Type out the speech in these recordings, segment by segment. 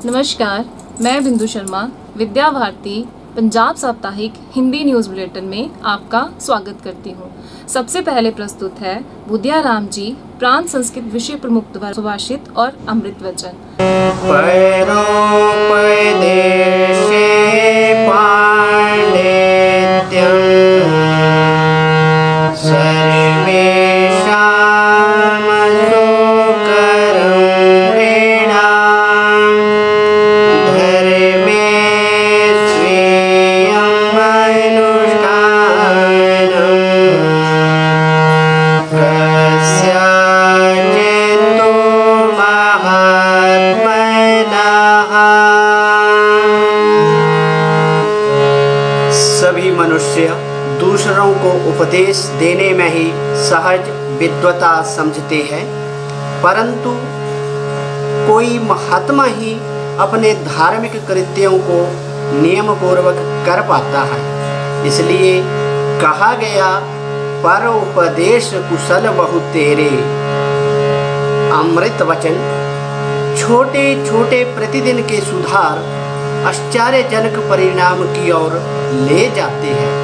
नमस्कार, मैं बिंदु शर्मा विद्या भारती पंजाब साप्ताहिक हिंदी न्यूज़ बुलेटिन में आपका स्वागत करती हूँ। सबसे पहले प्रस्तुत है बुधिया राम जी प्रांत संस्कृत विषय प्रमुख द्वारा सुभाषित और अमृत वचन। सभी मनुष्य दूसरों को उपदेश देने में ही सहज विद्वता समझते हैं, परंतु कोई महात्मा ही अपने धार्मिक कृत्यों को नियम पूर्वक कर पाता है। इसलिए कहा गया, पर उपदेश कुशल बहु तेरे। अमृत वचन छोटे छोटे प्रतिदिन के सुधार आश्चर्यजनक परिणाम की ओर ले जाते हैं।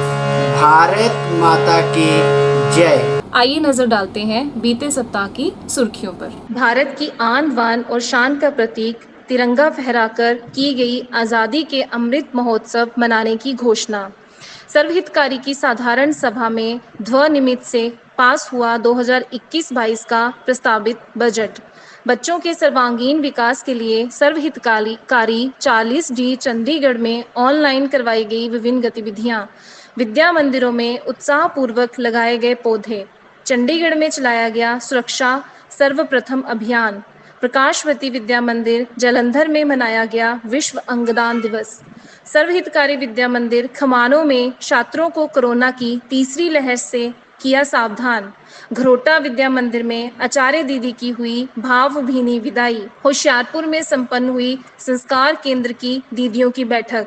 भारत माता की जय। आइए नजर डालते हैं बीते सप्ताह की सुर्खियों पर। भारत की आन बान और शान का प्रतीक तिरंगा फहराकर की गई आज़ादी के अमृत महोत्सव मनाने की घोषणा। सर्वहितकारी की साधारण सभा में ध्वनिमत से पास हुआ 2021-22 का प्रस्तावित बजट। बच्चों के सर्वांगीण विकास के लिए सर्वहितकारी 40D चंडीगढ़ में ऑनलाइन करवाई गई विभिन्न गतिविधियां। विद्या मंदिरों में उत्साहपूर्वक लगाए गए पौधे। चंडीगढ़ में चलाया गया सुरक्षा सर्वप्रथम अभियान। प्रकाशवती विद्या मंदिर जालंधर में मनाया गया विश्व अंगदान दिवस। सर्वहितकारी विद्या मंदिर खमानों में छात्रों को कोरोना की तीसरी लहर से किया सावधान। घरोटा विद्या मंदिर में आचार्य दीदी की हुई भावभीनी विदाई। होशियारपुर में संपन्न हुई संस्कार केंद्र की दीदियों की बैठक।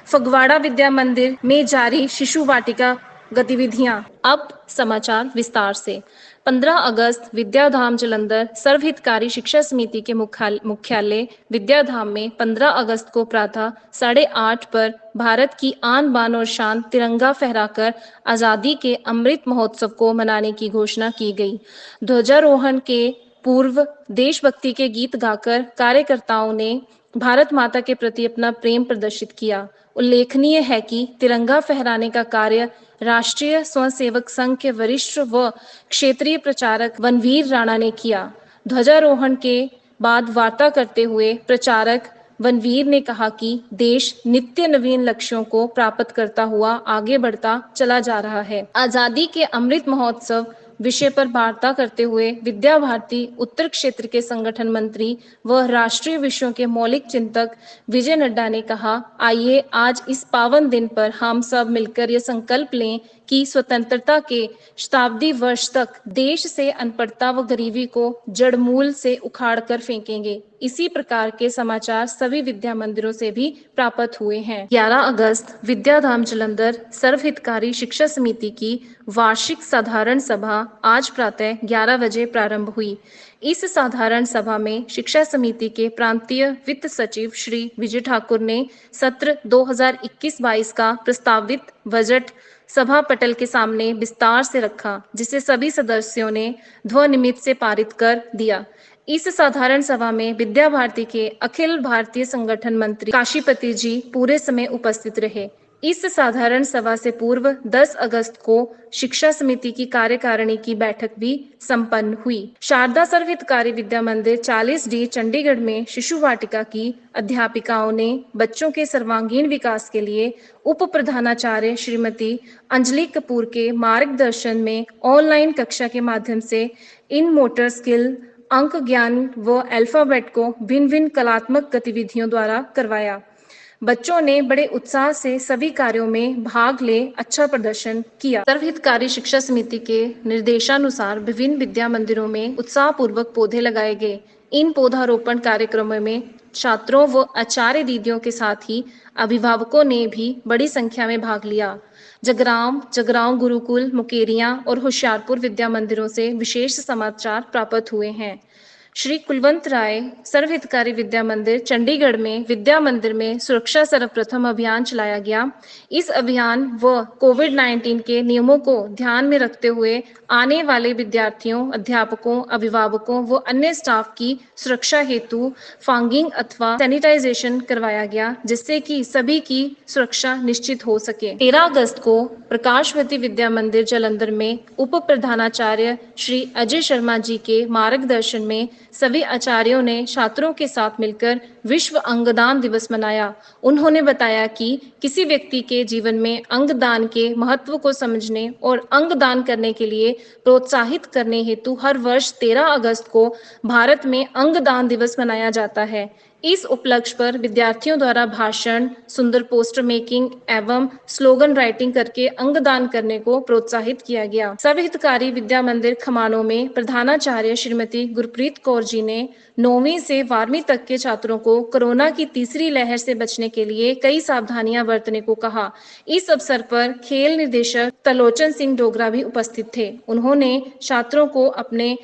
फगवाड़ा विद्या मंदिर में जारी शिशु वाटिका गतिविधियां। अब समाचार विस्तार से। 15 अगस्त विद्याधाम जालंधर सर्वहितकारी शिक्षा समिति के मुख्यालय विद्याधाम में 15 अगस्त को प्रातः 8:30 पर भारत की आन बान और शान तिरंगा फहराकर आज़ादी के अमृत महोत्सव को मनाने की घोषणा की गई। ध्वजारोहण के पूर्व देशभक्ति के गीत गाकर कार्यकर्ताओं ने भारत माता के प्रति अपना प्रेम प्रदर्शित किया। उल्लेखनीय है कि तिरंगा फहराने का कार्य राष्ट्रीय स्वयंसेवक संघ के वरिष्ठ व क्षेत्रीय प्रचारक वनवीर राणा ने किया। ध्वजारोहण के बाद वार्ता करते हुए प्रचारक वनवीर ने कहा कि देश नित्य नवीन लक्ष्यों को प्राप्त करता हुआ आगे बढ़ता चला जा रहा है। आजादी के अमृत महोत्सव विषय पर वार्ता करते हुए विद्या भारती उत्तर क्षेत्र के संगठन मंत्री व राष्ट्रीय विषयों के मौलिक चिंतक विजय नड्डा ने कहा, आइए आज इस पावन दिन पर हम सब मिलकर ये संकल्प लें कि स्वतंत्रता के शताब्दी वर्ष तक देश से अनपढ़ता व गरीबी को जड़मूल से उखाड़ कर फेंकेंगे। इसी प्रकार के समाचार सभी विद्या मंदिरों से भी प्राप्त हुए हैं। 11 अगस्त विद्याधाम जालंधर सर्वहितकारी शिक्षा समिति की वार्षिक साधारण सभा आज प्रातः 11 बजे प्रारंभ हुई। इस साधारण सभा में शिक्षा समिति के प्रांतीय वित्त सचिव श्री विजय ठाकुर ने सत्र 2021-22 का प्रस्तावित बजट सभा पटल के सामने विस्तार से रखा, जिसे सभी सदस्यों ने ध्वनिमत से पारित कर दिया। इस साधारण सभा में विद्या भारती के अखिल भारतीय संगठन मंत्री काशीपति जी पूरे समय उपस्थित रहे। इस साधारण सभा से पूर्व 10 अगस्त को शिक्षा समिति की कार्यकारिणी की बैठक भी संपन्न हुई। शारदा सर्वहितकारी विद्या मंदिर 40D चंडीगढ़ में शिशु वाटिका की अध्यापिकाओं ने बच्चों के सर्वांगीण विकास के लिए उप प्रधानाचार्य श्रीमती अंजलि कपूर के मार्गदर्शन में ऑनलाइन कक्षा के माध्यम से इन मोटर स्किल, अंक ज्ञान व अल्फाबेट को भिन्न भिन्न कलात्मक गतिविधियों द्वारा करवाया। बच्चों ने बड़े उत्साह से सभी कार्यों में भाग ले अच्छा प्रदर्शन किया। सर्वहितकारी शिक्षा समिति के निर्देशानुसार विभिन्न विद्या मंदिरों में उत्साहपूर्वक पौधे लगाए गए। इन पौधारोपण कार्यक्रमों में छात्रों व आचार्य दीदियों के साथ ही अभिभावकों ने भी बड़ी संख्या में भाग लिया। जगरांव गुरुकुल, मुकेरियां और होशियारपुर विद्या मंदिरों से विशेष समाचार प्राप्त हुए हैं। श्री कुलवंत राय सर्वहितकारी विद्या मंदिर चंडीगढ़ में विद्या मंदिर में सुरक्षा सर्वप्रथम अभियान चलाया गया। इस अभियान व कोविड-19 के नियमों को ध्यान में रखते हुए आने वाले विद्यार्थियों, अध्यापकों, अभिभावकों व अन्य स्टाफ की सुरक्षा हेतु फॉगिंग अथवा सैनिटाइजेशन करवाया गया, जिससे कि सभी की सुरक्षा निश्चित हो सके। 13 अगस्त को प्रकाशवती विद्या मंदिर जालंधर में उप प्रधानाचार्य श्री अजय शर्मा जी के मार्गदर्शन में सभी आचार्यों ने छात्रों के साथ मिलकर विश्व अंगदान दिवस मनाया। उन्होंने बताया कि किसी व्यक्ति के जीवन में अंगदान के महत्व को समझने और अंगदान करने के लिए प्रोत्साहित करने हेतु हर वर्ष 13 अगस्त को भारत में अंगदान दिवस मनाया जाता है। इस उपलक्ष्य पर विद्यार्थियों द्वारा भाषण, सुंदर पोस्टर मेकिंग एवं स्लोगन राइटिंग करके अंगदान करने को प्रोत्साहित किया गया। सर्वहितकारी विद्या मंदिर खमानों में प्रधानाचार्य श्रीमती गुरप्रीत कौर जी ने 9वीं से 12वीं तक के छात्रों को कोरोना की तीसरी लहर से बचने के लिए कई सावधानियां बरतने को कहा। इस अवसर पर खेल निदेशक तलोचन सिंह डोगरा भी उपस्थित थे। उन्होंने छात्रों को अपने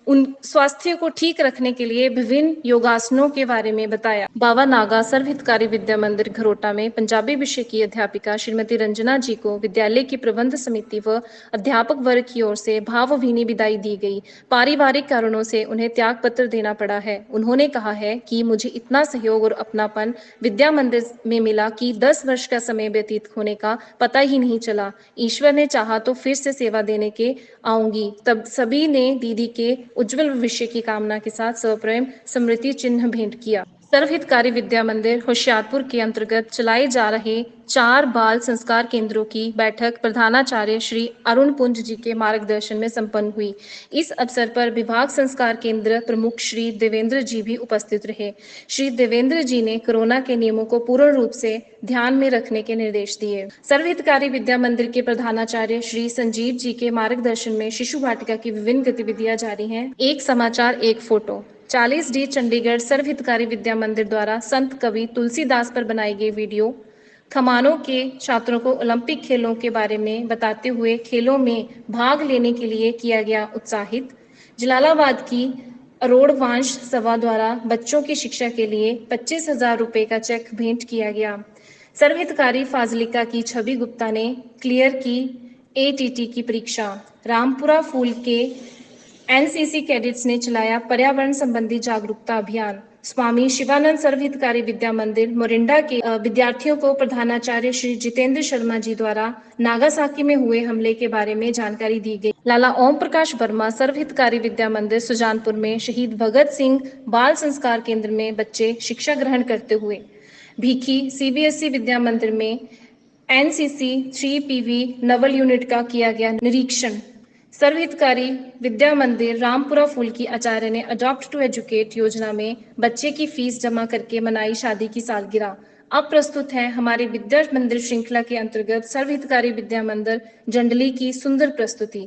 उन स्वास्थ्य को ठीक रखने के लिए विभिन्न योगासनों के बारे में बताया। बाबा नागा सर्वहितकारी विद्या मंदिर घरोटा में पंजाबी विषय की अध्यापिका श्रीमती रंजना जी को विद्यालय की प्रबंध समिति व अध्यापक वर्ग की ओर से भावभीनी विदाई दी गई। पारिवारिक कारणों से उन्हें त्याग पत्र देना पड़ा है। उन्होंने कहा है कि मुझे इतना सहयोग और अपनापन विद्या मंदिर में मिला कि 10 वर्ष का समय व्यतीत होने का पता ही नहीं चला। ईश्वर ने चाहा तो फिर से सेवा देने के आऊंगी। तब सभी ने दीदी के उज्जवल भविष्य की कामना के साथ सप्रेम स्मृति चिन्ह भेंट किया। सर्वहितकारी विद्या मंदिर होशियारपुर के अंतर्गत चलाए जा रहे 4 बाल संस्कार केंद्रों की बैठक प्रधानाचार्य श्री अरुण पुंज जी के मार्गदर्शन में संपन्न हुई। इस अवसर पर विभाग संस्कार केंद्र प्रमुख श्री देवेंद्र जी भी उपस्थित रहे। श्री देवेंद्र जी ने कोरोना के नियमों को पूर्ण रूप से ध्यान में रखने के निर्देश दिए। सर्वहितकारी विद्या मंदिर के प्रधानाचार्य श्री संजीव जी के मार्गदर्शन में शिशु वाटिका की विभिन्न गतिविधियां जारी हैं। एक समाचार एक फोटो। 40D चंडीगढ़ सर्वहितकारी विद्या मंदिर द्वारा संत कवि तुलसीदास पर बनाई गई वीडियो खमानों के छात्रों को ओलंपिक खेलों के बारे में बताते हुए खेलों में भाग लेने के लिए किया गया उत्साहित। जलालाबाद की अरोड़ वांश सभा द्वारा बच्चों की शिक्षा के लिए 25,000 रुपए का चेक भेंट किया गया। सर्वहितकारी फाजिलिका की छवि गुप्ता ने क्लियर की ATT की परीक्षा। रामपुरा फूल के NCC कैडेट्स ने चलाया पर्यावरण संबंधी जागरूकता अभियान। स्वामी शिवानंद सर्वहितकारी विद्या मंदिर मोरिंडा के विद्यार्थियों को प्रधानाचार्य श्री जितेंद्र शर्मा जी द्वारा नागासाकी में हुए हमले के बारे में जानकारी दी गई। लाला ओम प्रकाश वर्मा सर्वहितकारी विद्या मंदिर सुजानपुर में शहीद भगत सिंह बाल संस्कार केंद्र में बच्चे शिक्षा ग्रहण करते हुए। भीखी CBSE विद्या मंदिर में NCC 3PV नवल यूनिट का किया गया निरीक्षण। सर्वहितकारी विद्या मंदिर रामपुरा फूल की आचार्य ने अडॉप्ट टू एजुकेट योजना में बच्चे की फीस जमा करके मनाई शादी की सालगिरह। अब प्रस्तुत है हमारे विद्या मंदिर श्रृंखला के अंतर्गत सर्वहितकारी विद्या मंदिर जंडली की सुंदर प्रस्तुति।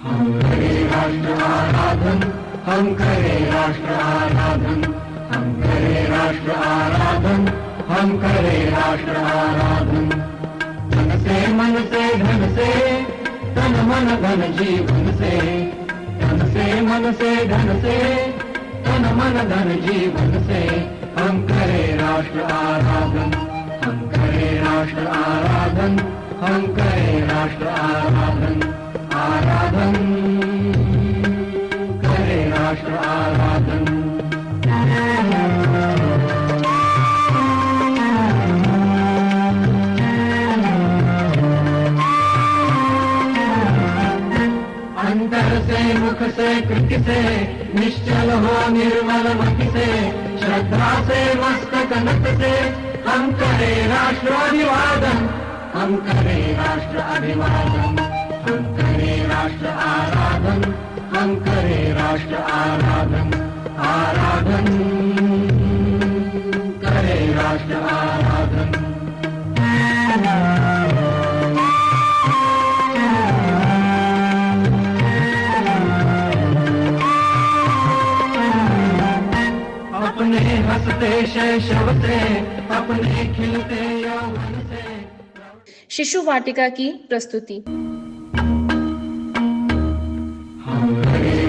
हम करें राष्ट्र आराधन, हम करें राष्ट्र आराधन, हम करें राष्ट्र आराधन, हम करें राष्ट्र आराधन। मन से धन से तन मन धन जीवन से, तन से मन से धन से तन मन धन जीवन से हम करें राष्ट्र आराधन, हम करें राष्ट्र आराधन, हम करें राष्ट्र आराधन, आराधन करें राष्ट्र आराधन। अंतर से मुख से कृति से निश्चल हो निर्मल मति से, श्रद्धा से मस्तक नत से हम करें राष्ट्र अभिवादन, हम करें राष्ट्र अभिवादन, हम करें राष्ट्र आराधन, हम करें राष्ट्र आराधन, आराधन करें राष्ट्र आराधन। अपने हंसते शैशव से, अपने खिलते यौवन से। शिशु वाटिका की प्रस्तुति। हम करें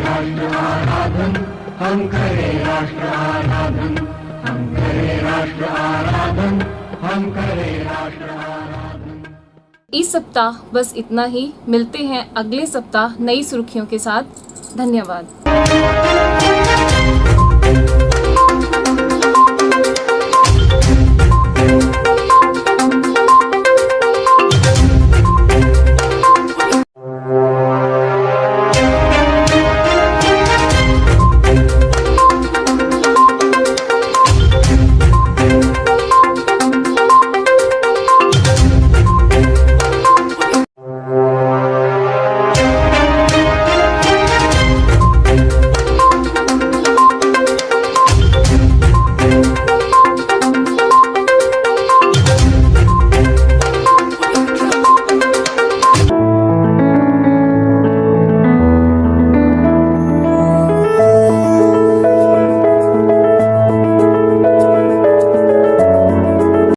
हम करें राष्ट्र आराधन, हम करें राष्ट्र आराधन, हम करें राष्ट्र आराधन। इस सप्ताह बस इतना ही। मिलते हैं अगले सप्ताह नई सुर्खियों के साथ। धन्यवाद।